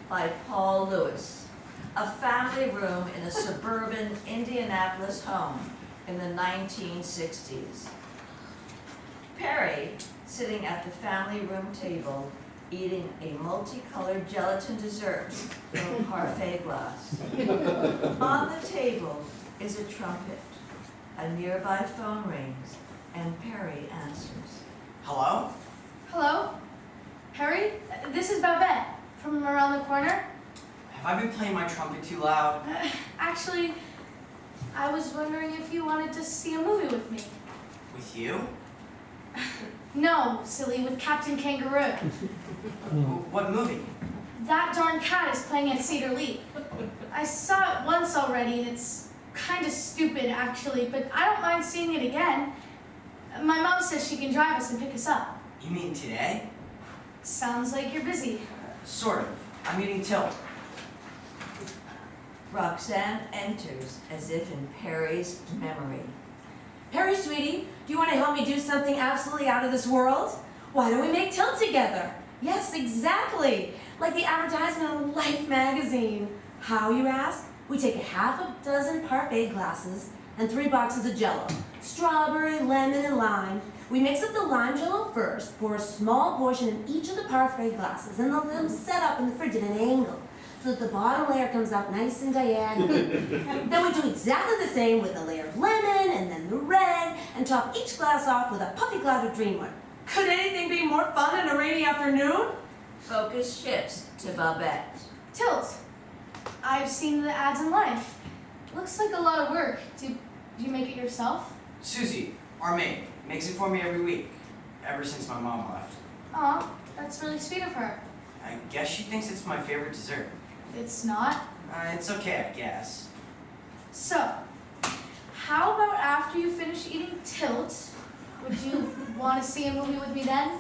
by Paul Lewis. A family room in a suburban Indianapolis home in the 1960s. Perry, sitting at the family room table, eating a multicolored gelatin dessert from a parfait glass. On the table is a trumpet. A nearby phone rings, and Perry answers. Hello? Hello? Harry? This is Babette from around the corner. Have I been playing my trumpet too loud? Actually, I was wondering if you wanted to see a movie with me. With you? No, silly, with Captain Kangaroo. What movie? That darn cat is playing at Cedar Lee. I saw it once already, and it's kind of stupid, actually, but I don't mind seeing it again. My mom says she can drive us and pick us up. You mean today? Sounds like you're busy. Sort of. I'm eating Tilt. Roxanne enters as if in Perry's memory. Perry, sweetie, do you want to help me do something absolutely out of this world? Why don't we make Tilt together? Yes, exactly. Like the advertisement in Life magazine. How, you ask? We take a half a dozen parfait glasses and 3 boxes of Jell-O. Strawberry, lemon, and lime. We mix up the lime Jell-O first, pour a small portion in each of the parfait glasses, and let them set up in the fridge at an angle, so that the bottom layer comes out nice and diagonal. Then we do exactly the same with a layer of lemon, and then the red, and top each glass off with a puffy cloud of dreamwood. Could anything be more fun on a rainy afternoon? Focus shifts to Babette. Tilt. I've seen the ads in Life. Looks like a lot of work. Do you make it yourself? Susie, our maid, makes it for me every week. Ever since my mom left. Aw, that's really sweet of her. I guess she thinks it's my favorite dessert. It's not. It's okay, I guess. So, how about after you finish eating Tilt, would you want to see a movie with me then?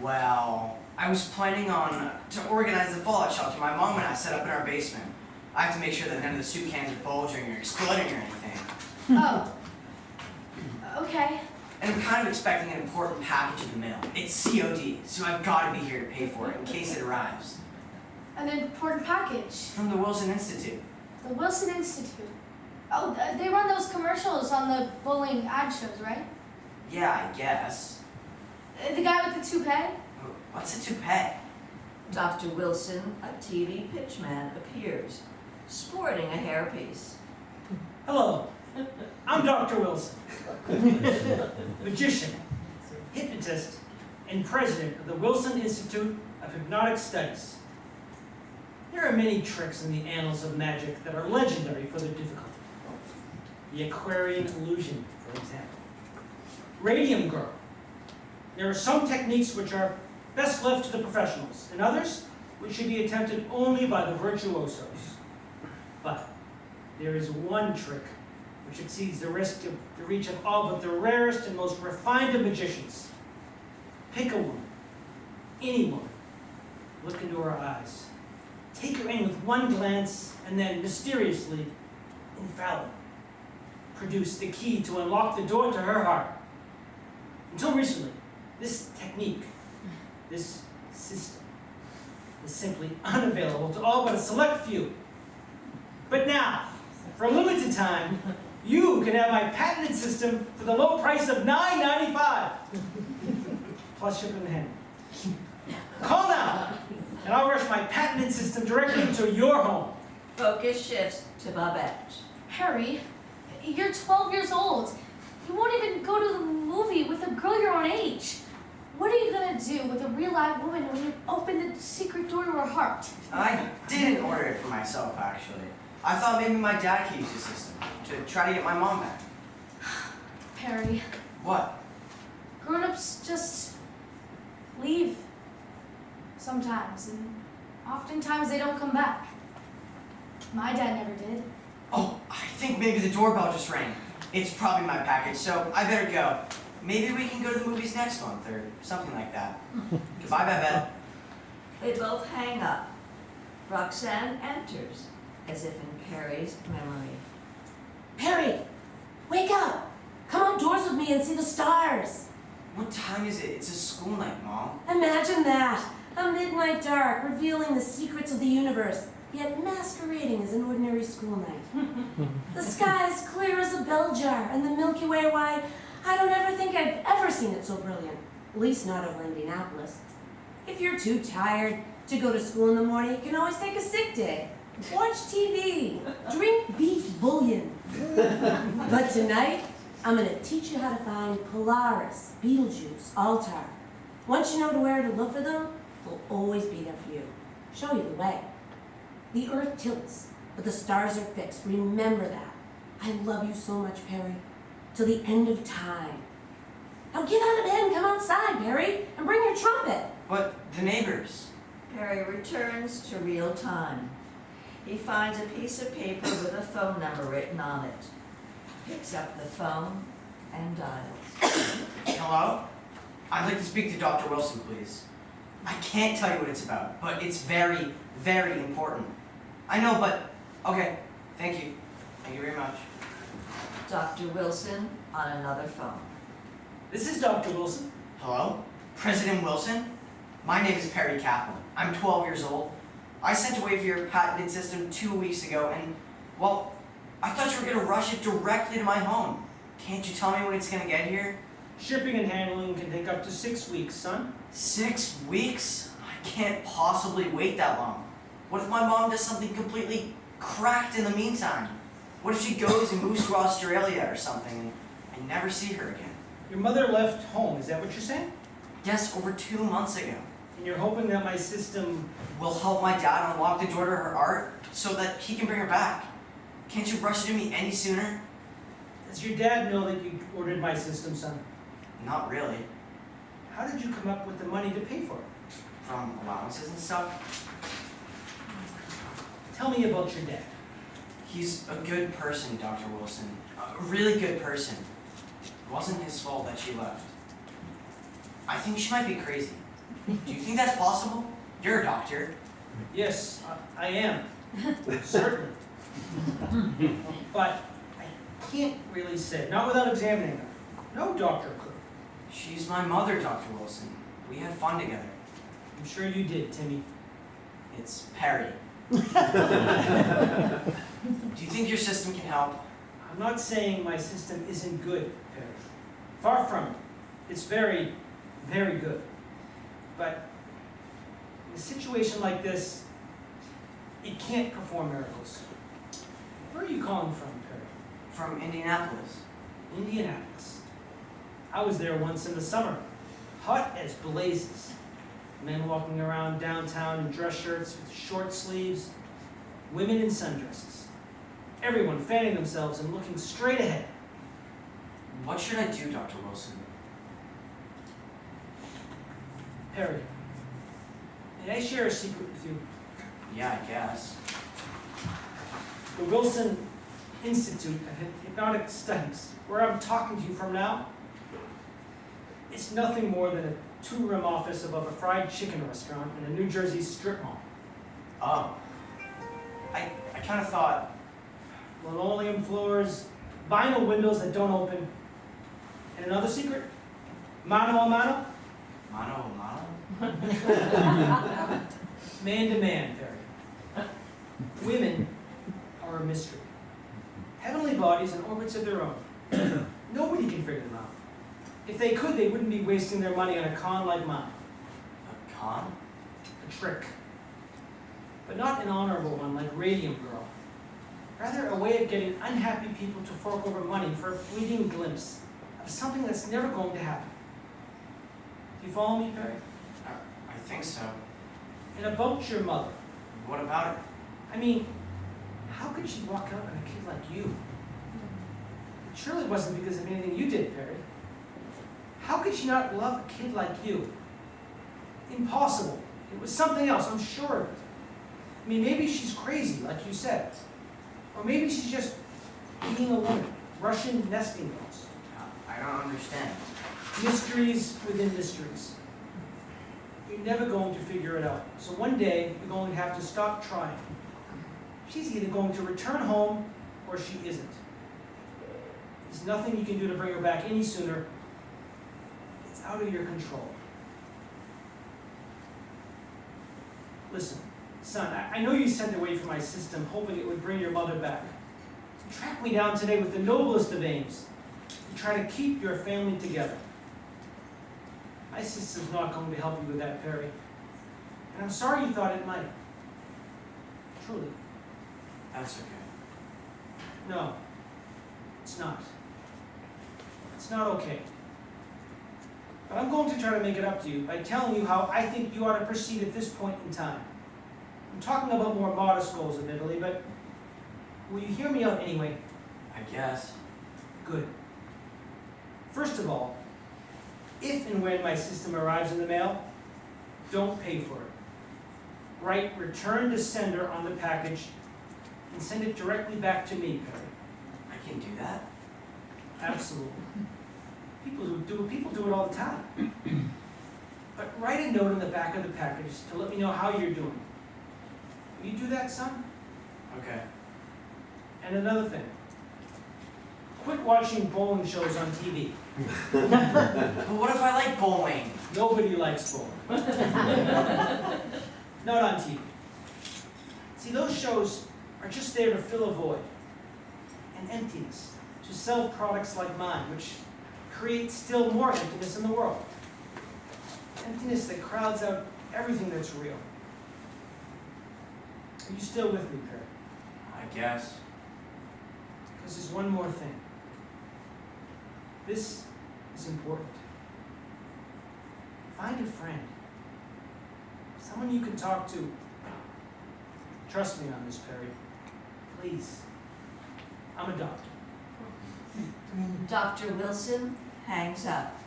Well, I was planning on to organize the fallout shelter my mom and I set up in our basement. I have to make sure that none of the soup cans are bulging or exploding or anything. Oh. Okay. And I'm kind of expecting an important package in the mail. It's COD, so I've got to be here to pay for it in case it arrives. An important package. From the Wilson Institute. The Wilson Institute. Oh, they run those commercials on the bowling ad shows, right? Yeah, I guess. The guy with the toupee? What's a toupee? Dr. Wilson, a TV pitchman, appears, sporting a hairpiece. Hello, I'm Dr. Wilson, magician, hypnotist, and president of the Wilson Institute of Hypnotic Studies. There are many tricks in the annals of magic that are legendary for their difficulty. The Aquarian illusion, for example. Radium girl. There are some techniques which are best left to the professionals, and others which should be attempted only by the virtuosos. But there is one trick which exceeds the reach of all but the rarest and most refined of magicians. Pick a woman, any woman, look into her eyes, take her in with one glance, and then mysteriously, infallibly, produce the key to unlock the door to her heart. Until recently, this technique, this system, is simply unavailable to all but a select few. But now, for a limited time, you can have my patented system for the low price of $9.95, plus shipping and handling. Call now, and I'll rush my patented system directly to your home. Focus shifts to Babette. Harry, you're 12 years old. You won't even go to the movie with a girl your own age. What are you gonna do with a real live woman when you open the secret door to her heart? I didn't order it for myself, actually. I thought maybe my dad could use the system to try to get my mom back. Perry, What? grown-ups just leave sometimes, and oftentimes they don't come back. My dad never did. Oh, I think maybe the doorbell just rang. It's probably my package, so I better go. Maybe we can go to the movies next month or something like that. Goodbye, Babette. They both hang up. Roxanne enters, as if in Perry's memory. Perry, wake up! Come outdoors with me and see the stars. What time is it? It's a school night, Mom. Imagine that. A midnight dark, revealing the secrets of the universe, yet masquerading as an ordinary school night. The sky's clear as a bell jar, and the Milky Way, why, I don't ever think I've ever seen it so brilliant. At least not over Indianapolis. If you're too tired to go to school in the morning, you can always take a sick day. Watch TV, drink beef bouillon. But tonight, I'm gonna teach you how to find Polaris, Betelgeuse, Altar. Once you know where to look for them, they'll always be there for you. Show you the way. The earth tilts, but the stars are fixed. Remember that. I love you so much, Perry. Till the end of time. Now get out of bed and come outside, Perry, and bring your trumpet. But the neighbors. Perry returns to real time. He finds a piece of paper with a phone number written on it. Picks up the phone and dials. Hello? I'd like to speak to Dr. Wilson, please. I can't tell you what it's about, but it's very, very important. I know, but okay. Thank you. Thank you very much. Dr. Wilson on another phone. This is Dr. Wilson. Hello? President Wilson? My name is Perry Kaplan. I'm 12 years old. I sent away for your patented system 2 weeks ago, and, well, I thought you were going to rush it directly to my home. Can't you tell me when it's going to get here? Shipping and handling can take up to 6 weeks, son. 6 weeks? I can't possibly wait that long. What if my mom does something completely cracked in the meantime? What if she goes and moves to Australia or something, and I never see her again? Your mother left home, is that what you're saying? Yes, over 2 months ago. And you're hoping that my system... Will help my dad unlock the door to her art so that he can bring her back. Can't you rush it to me any sooner? Does your dad know that you ordered my system, son? Not really. How did you come up with the money to pay for it? From allowances and stuff. Tell me about your dad. He's a good person, Dr. Wilson. A really good person. It wasn't his fault that she left. I think she might be crazy. Do you think that's possible? You're a doctor. Yes, I am. Certainly. But I can't really say, not without examining her. No doctor could. She's my mother, Dr. Wilson. We had fun together. I'm sure you did, Timmy. It's Perry. Do you think your system can help? I'm not saying my system isn't good, Perry. Far from it. It's very, very good. But in a situation like this, it can't perform miracles. Where are you calling from, Perry? From Indianapolis. Indianapolis. I was there once in the summer. Hot as blazes. Men walking around downtown in dress shirts with short sleeves. Women in sundresses. Everyone fanning themselves and looking straight ahead. What should I do, Dr. Wilson? Perry, may I share a secret with you? Yeah, I guess. The Wilson Institute of Hypnotic Studies, where I'm talking to you from now, it's nothing more than a 2-room office above a fried chicken restaurant in a New Jersey strip mall. Oh. I kind of thought... Linoleum floors, vinyl windows that don't open. And another secret? Mano a mano? Mano, mano? Man to man, Perry. Women are a mystery. Heavenly bodies in orbits of their own. Nobody can figure them out. If they could, they wouldn't be wasting their money on a con like mine. A con? A trick. But not an honorable one like Radium Girl. Rather a way of getting unhappy people to fork over money for a fleeting glimpse of something that's never going to happen. Do you follow me, Perry? I think so. And about your mother. What about her? I mean, how could she walk out on a kid like you? It surely wasn't because of anything you did, Perry. How could she not love a kid like you? Impossible. It was something else, I'm sure of it. I mean, maybe she's crazy, like you said. Or maybe she's just being a woman, Russian nesting dolls. I don't understand. Mysteries within mysteries. You're never going to figure it out. So one day, you're going to have to stop trying. She's either going to return home, or she isn't. There's nothing you can do to bring her back any sooner. It's out of your control. Listen, son, I know you sent away from my system hoping it would bring your mother back. You tracked me down today with the noblest of aims. You try to keep your family together. My system's not going to help you with that, Perry. And I'm sorry you thought it might. Truly. That's okay. No, it's not. It's not okay. But I'm going to try to make it up to you by telling you how I think you ought to proceed at this point in time. I'm talking about more modest goals, admittedly, but will you hear me out anyway? I guess. Good. First of all, if and when my system arrives in the mail, don't pay for it. Write "Return to Sender" on the package and send it directly back to me, Perry. I can do that. Absolutely. People do it all the time. But write a note on the back of the package to let me know how you're doing. Will you do that, son? Okay. And another thing. Quit watching bowling shows on TV. But what if I like bowling? Nobody likes bowling. Not on TV. See, those shows are just there to fill a void, an emptiness, to sell products like mine, which create still more emptiness in the world. Emptiness that crowds out everything that's real. Are you still with me, Perry? I guess. Because there's one more thing. This is important. Find a friend. Someone you can talk to. Trust me on this, Perry. Please. I'm a doctor. Dr. Wilson hangs up.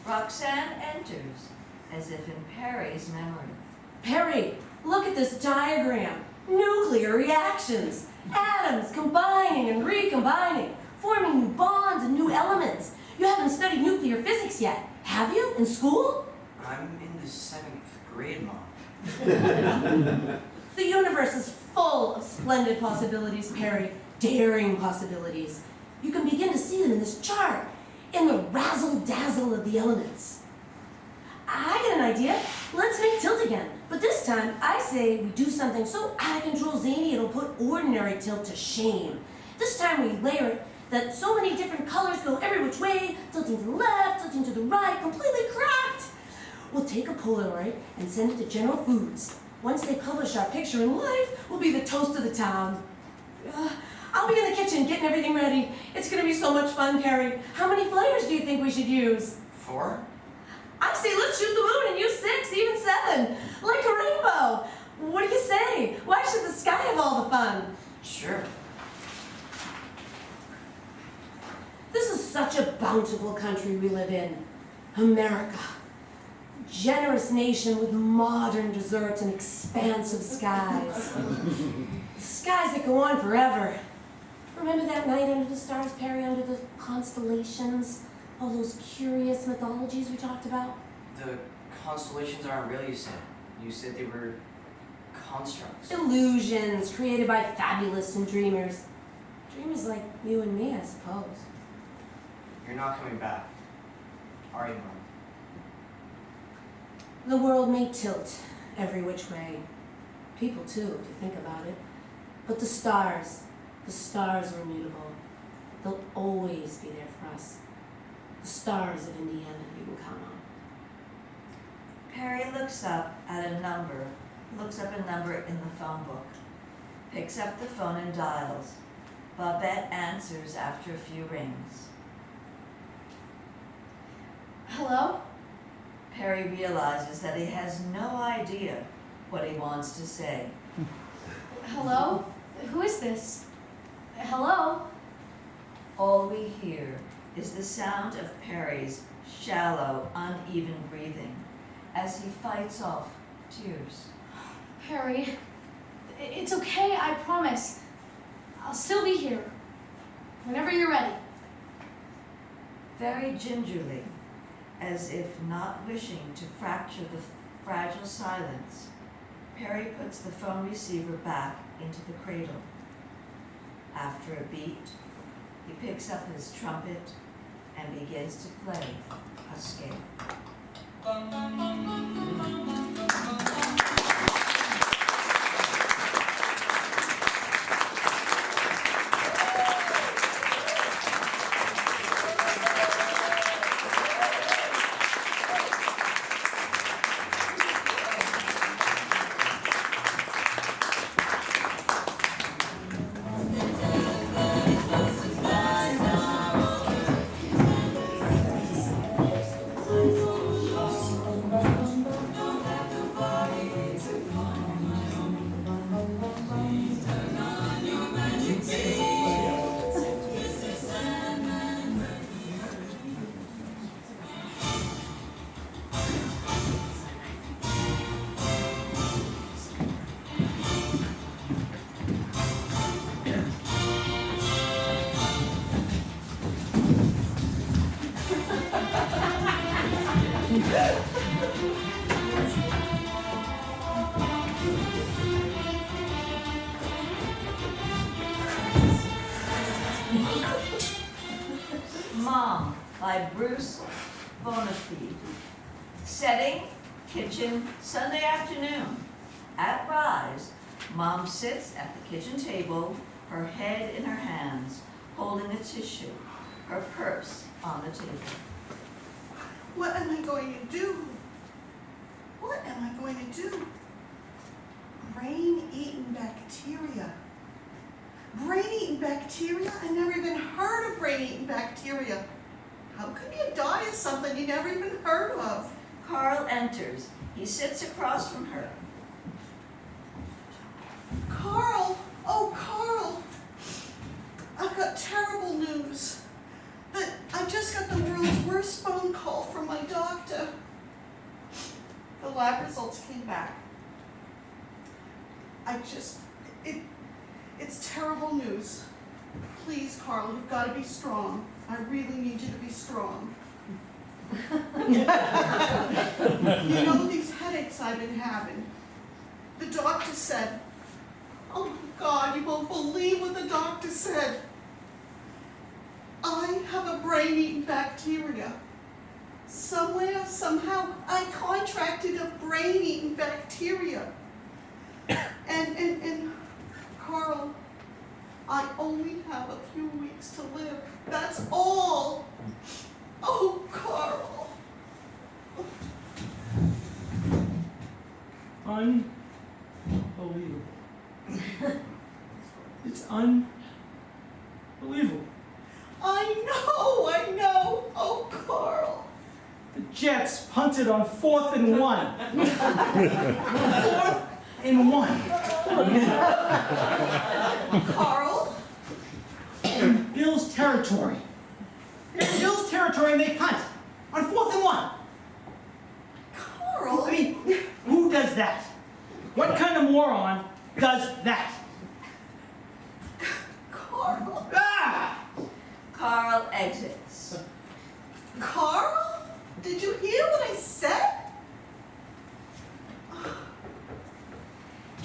Roxanne enters, as if in Perry's memory. Perry, look at this diagram. Nuclear reactions. Atoms combining and recombining, forming new bonds and new elements. You haven't studied nuclear physics yet, have you, in school? I'm in the 7th grade, Mom. The universe is full of splendid possibilities, Perry. Daring possibilities. You can begin to see them in this chart, in the razzle-dazzle of the elements. I get an idea. Let's make tilt again. But this time, I say we do something so out-of-control zany it'll put ordinary tilt to shame. This time we layer it that so many different colors go every which way, tilting to the left, tilting to the right, completely cracked. We'll take a Polaroid and send it to General Foods. Once they publish our picture in Life, we'll be the toast of the town. I'll be in the kitchen getting everything ready. It's going to be so much fun, Perry. How many flavors do you think we should use? 4? I say let's shoot the moon and use 6, even 7. Like a rainbow. What do you say? Why should the sky have all the fun? Sure. This is such a bountiful country we live in. America. Generous nation with modern desserts and expansive skies. Skies that go on forever. Remember that night under the stars, Perry, under the constellations? All those curious mythologies we talked about? The constellations aren't real, you said. You said they were constructs. Illusions created by fabulists and dreamers. Dreamers like you and me, I suppose. You're not coming back, are you, Mom? The world may tilt every which way. People too, if you think about it. But the stars are immutable. They'll always be there for us. The stars of Indiana you can count on. Perry looks up a number in the phone book, picks up the phone and dials. Babette answers after a few rings. Hello? Perry realizes that he has no idea what he wants to say. Hello? Who is this? Hello? All we hear is the sound of Perry's shallow, uneven breathing as he fights off tears. Perry, it's okay, I promise. I'll still be here. Whenever you're ready. Very gingerly, as if not wishing to fracture the fragile silence, Perry puts the phone receiver back into the cradle. After a beat, he picks up his trumpet and begins to play a scale. Mom by Bruce Bonafide. Setting, kitchen, Sunday afternoon. At Rise, Mom sits at the kitchen table, her head in her hands, holding a tissue, her purse on the table. What am I going to do? What am I going to do? Brain-eaten bacteria. Brain-eaten bacteria? I never even heard of brain-eaten bacteria. How could you die of something you never even heard of? Carl enters. He sits across from her. Carl! Oh, Carl! I've got terrible news. I just got the world's worst phone call from my doctor. The lab results came back. It's terrible news. Please, Carl, you've got to be strong. I really need you to be strong. You know these headaches I've been having. The doctor said, oh my God, you won't believe what the doctor said. I have a brain-eating bacteria. Somewhere, somehow, I contracted a brain-eating bacteria. And Carl, I only have a few weeks to live. That's all. Oh, Carl. Unbelievable. It's unbelievable. I know. Oh, Carl. The Jets punted on 4th and 1. 4th and 1. Carl? In Bill's territory. In Bill's territory, and they punt on 4th and 1. Carl? I mean, who does that? What kind of moron does that? Carl? Ah! Carl exits. Carl? Did you hear what I said?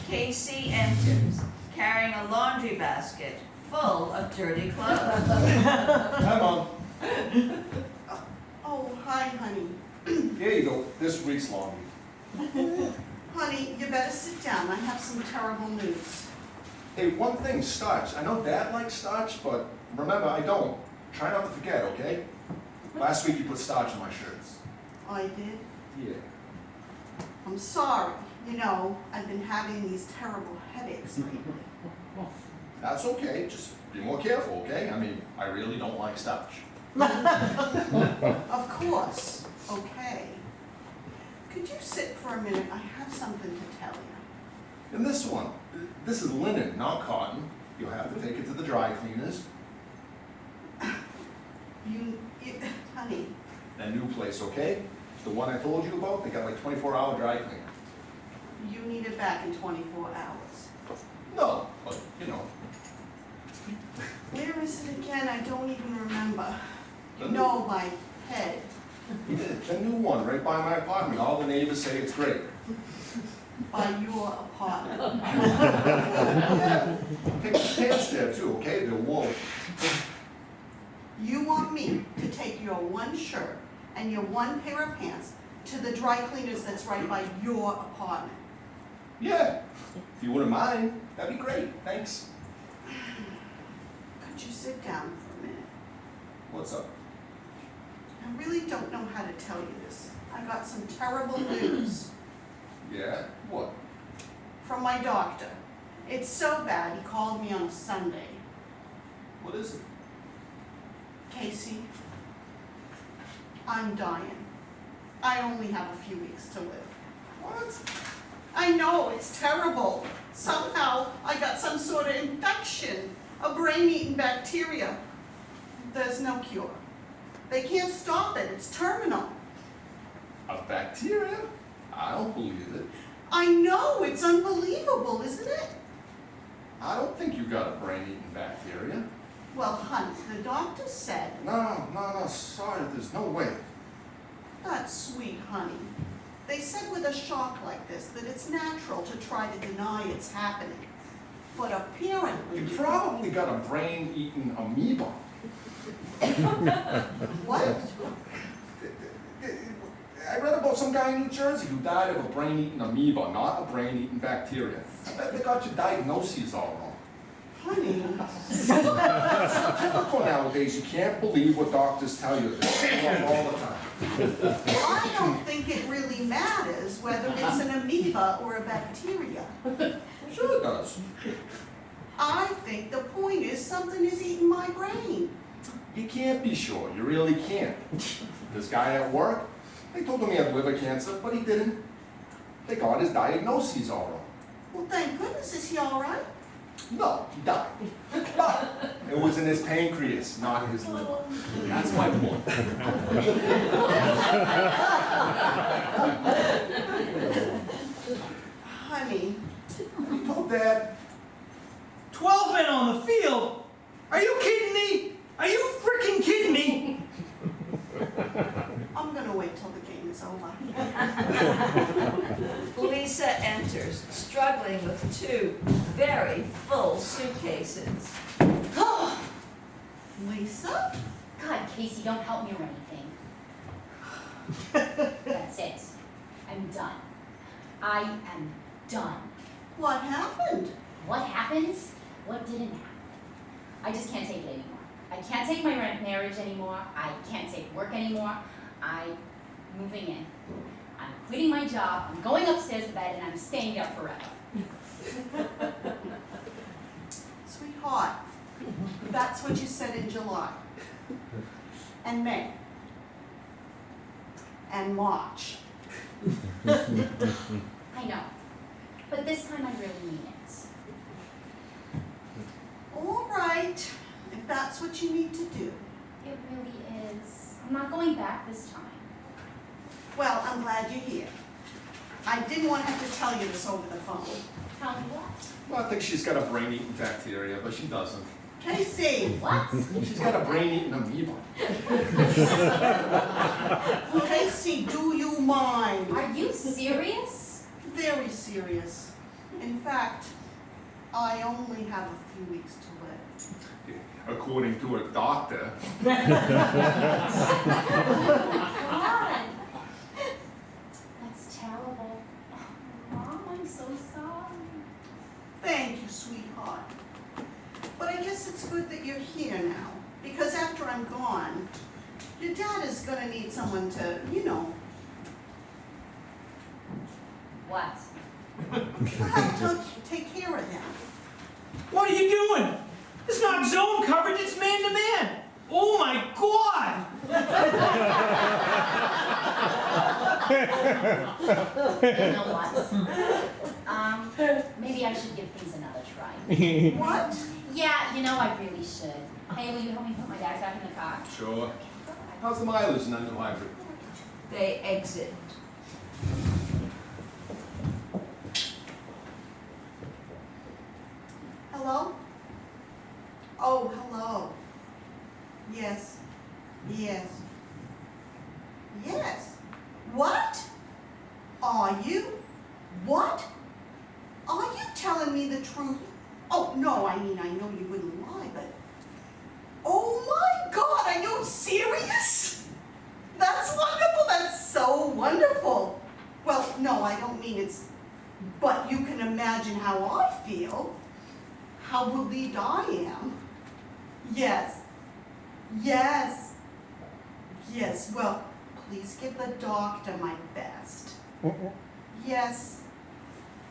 Casey enters, carrying a laundry basket full of dirty clothes. Hi, Mom. Oh, hi, honey. Here you go. This week's laundry. Honey, you better sit down. I have some terrible news. Hey, one thing, starch. I know Dad likes starch, but remember, I don't. Try not to forget, okay? Last week you put starch on my shirts. Oh, I did? Yeah. I'm sorry. You know, I've been having these terrible headaches lately. That's okay. Just be more careful, okay? I mean, I really don't like starch. Of course. Okay. Could you sit for a minute? I have something to tell you. And this one, this is linen, not cotton. You'll have to take it to the dry cleaners. Honey, That new place, okay? The one I told you about, they got like 24-hour dry cleaner. you need it back in 24 hours. No, but, you know. Where is it again? I don't even remember. You The new- know my head. The new one, right by my apartment. All the neighbors say it's great. By your apartment. Take the pants there too, okay? They're wool. You want me to take your one shirt and your one pair of pants to the dry cleaners that's right by your apartment. Yeah, if you wouldn't mind, that'd be great. Thanks. Could you sit down for a minute? What's up? I really don't know how to tell you this. I got some terrible news Yeah? What? from my doctor. It's so bad, he called me on a Sunday. What is it? Casey, I'm dying. I only have a few weeks to live. What? I know, it's terrible. Somehow I got some sort of infection, a brain-eating bacteria. There's no cure. They can't stop it, it's terminal. A bacteria? I don't believe it. I know, it's unbelievable, isn't it? I don't think you got a brain-eating bacteria. Well, honey, the doctor said, No, sorry, there's no way. That's sweet, honey. They said with a shock like this that it's natural to try to deny it's happening. But apparently... You probably got a brain-eating amoeba. What? I read about some guy in New Jersey who died of a brain-eating amoeba, not a brain-eating bacteria. I bet they got your diagnoses all wrong. Honey, It's so typical nowadays, you can't believe what doctors tell you. They're wrong all the time. I don't think it really matters whether it's an amoeba or a bacteria. Sure it does. I think the point is something is eating my brain. You can't be sure, you really can't. This guy at work, they told him he had liver cancer, but he didn't. They got his diagnoses all wrong. Well, thank goodness, is he all right? No, he died. But it was in his pancreas, not his liver. That's my point. Honey, You told Dad, 12 men on the field? Are you kidding me? Are you freaking kidding me? I'm gonna wait till the game is over. Lisa enters, struggling with 2 very full suitcases. Lisa? God, Casey, don't help me or anything. That's it. I'm done. I am done. What happened? What happens? What didn't happen? I just can't take it anymore. I can't take my marriage anymore. I can't take work anymore. I'm moving in. I'm quitting my job. I'm going upstairs to bed, and I'm staying there forever. Sweetheart, that's what you said in July. And May. And March. I know. But this time I really mean it. All right, if that's what you need to do. It really is. I'm not going back this time. Well, I'm glad you're here. I didn't want to have to tell you this over the phone. Tell me what? well, I think she's got a brain-eating bacteria, but she doesn't. Casey, What? She's got a brain-eating amoeba. Casey, do you mind? Are you serious? Very serious. In fact, I only have a few weeks to live. According to a doctor. God. That's terrible. Mom, I'm so sorry. Thank you, sweetheart. But I guess it's good that you're here now, because after I'm gone, your dad is gonna need someone to, What? help to take care of him. What are you doing? It's not zone coverage, it's man to man. Oh my God! You know what? Maybe I should give things another try. What? Yeah, I really should. Hey, will you help me put my bags back in the car? Sure. How's the mileage in that new hybrid? They exit. Hello? Oh, hello. Yes. Yes. Yes. What? Are you? What? Are you telling me the truth? Oh, no, I mean, I know you wouldn't lie, but... Oh my God, are you serious? That's wonderful, that's so wonderful. Well, no, I don't mean it's... But you can imagine how I feel. How relieved I am. Yes. Yes. Yes, well, please give the doctor my best. Yes.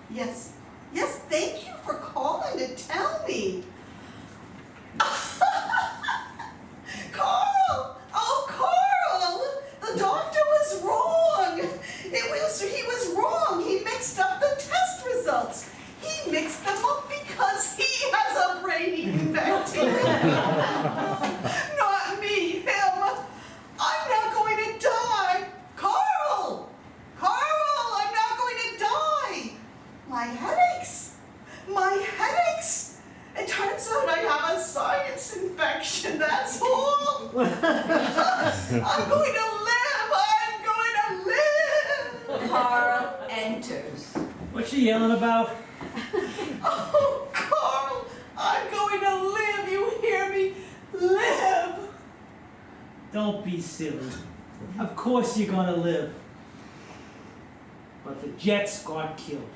Yes. Yes, thank you for calling to tell me. Carl! Oh, Carl! The doctor was wrong. He was wrong. He mixed up the test results. He mixed them up because he has a brain-eating bacteria. Not me, him. I'm not going to die. Carl! Carl, I'm not going to die. My headaches. My headaches. It turns out I have a sinus infection, that's all. I'm going to live. I'm going she yelling about? Oh, Carl, I'm going to live, you hear me? Live! Don't be silly. Of course you're gonna live. But the Jets got killed.